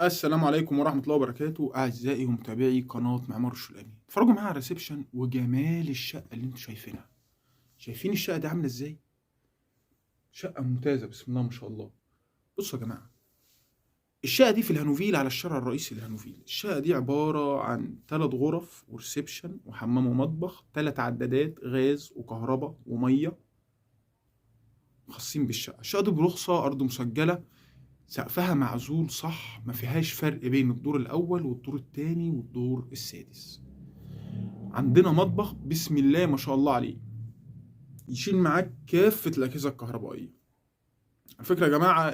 السلام عليكم ورحمة الله وبركاته، أعزائي ومتابعي قناة معمار الشلامي، اتفرجوا معايا على الريسبشن وجمال الشقة اللي انتوا شايفينها. شايفين الشقة دي عاملة ازاي؟ شقة ممتازة بسم الله ما شاء الله. بصوا يا جماعة، الشقة دي في الهانوفيل على الشارع الرئيسي للهانوفيل. الشقة دي عبارة عن 3 غرف وريسبشن وحمام ومطبخ، 3 عدادات غاز وكهرباء ومية خاصين بالشقة. الشقة دي برخصة، أرض مسجلة، سقفها معزول صح، ما فيهاش فرق بين الدور الأول والدور التاني والدور السادس. عندنا مطبخ بسم الله ما شاء الله عليه، يشيل معاك كافة الأجهزة الكهربائية. على فكرة يا جماعة،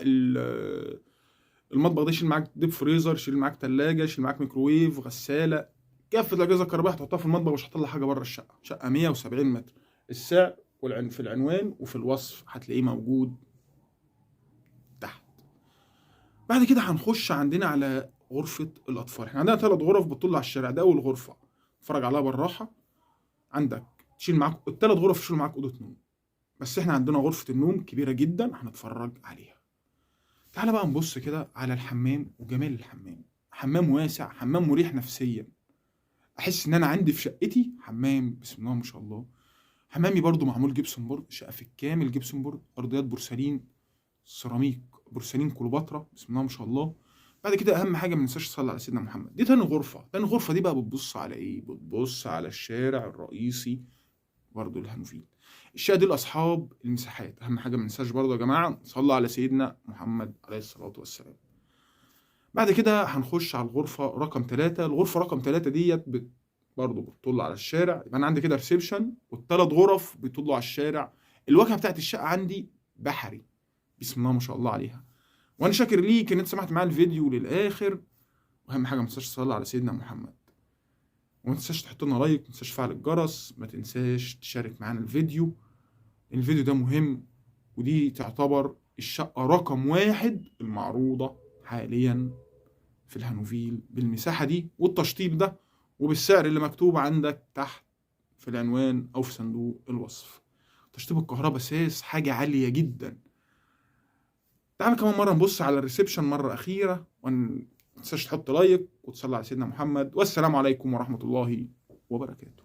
المطبخ ده يشيل معاك ديب فريزر، يشيل معاك تلاجة، يشيل معاك ميكروويف، غسالة، كافة الأجهزة الكهربائية هتحطها في المطبخ، مش هتطلع حاجة بره الشقة. شقة 170 متر. السعر في العنوان وفي الوصف هتلاقيه موجود تحت. بعد كده هنخش عندنا على غرفة الأطفال. احنا عندنا 3 غرف بتطل على الشارع. ده أول غرفة اتفرج عليها بالراحة. عندك تشيل معاك ال3 غرف، يشيلوا معاك أوضة نوم، بس احنا عندنا غرفة النوم كبيرة جدا هنتفرج عليها. تعالى بقى نبص كده على الحمام وجمال الحمام. حمام واسع، حمام مريح نفسيا، احس ان انا عندي في شقتي حمام بسم الله ما شاء الله. حمامي برضو معمول جبسون بورد، شقة في الكامل جبسون بورد، ارضيات بورسلين، سيراميك بورسلين كليوباترا بسم الله ما شاء الله. بعد كده اهم حاجه ما ننساش نصلي على سيدنا محمد. دي تاني غرفه. تاني غرفه دي بقى بتبص على ايه؟ بتبص على الشارع الرئيسي برضه الهانوفيل. الشقه دي لاصحاب المساحات. اهم حاجه ما ننساش برضه يا جماعه صلوا على سيدنا محمد عليه الصلاه والسلام. بعد كده هنخش على الغرفه رقم 3. الغرفه رقم 3 ديت برضه بتطل على الشارع. يبقى انا عندي كده ريسبشن والثلاث غرف بيطلوا على الشارع. الواجهه بتاعت الشقه عندي بحري بسم الله ما شاء الله عليها. وانا شاكر ليك ان انت سمعت معايا الفيديو للاخر. واهم حاجه ما تنساش تصلي على سيدنا محمد، وما تنساش تحط لنا لايك، ما تنساش تفعل الجرس، ما تنساش تشارك معانا الفيديو ده مهم. ودي تعتبر الشقة رقم 1 المعروضة حاليا في الهانوفيل، بالمساحة دي والتشطيب ده وبالسعر اللي مكتوب عندك تحت في العنوان أو في صندوق الوصف. تشطيب الكهرباء ساس حاجة عالية جدا. تعال كمان مرة نبص على الريسبشن مرة أخيرة، وما تنساش تحط لايك وتصلي على سيدنا محمد. والسلام عليكم ورحمة الله وبركاته.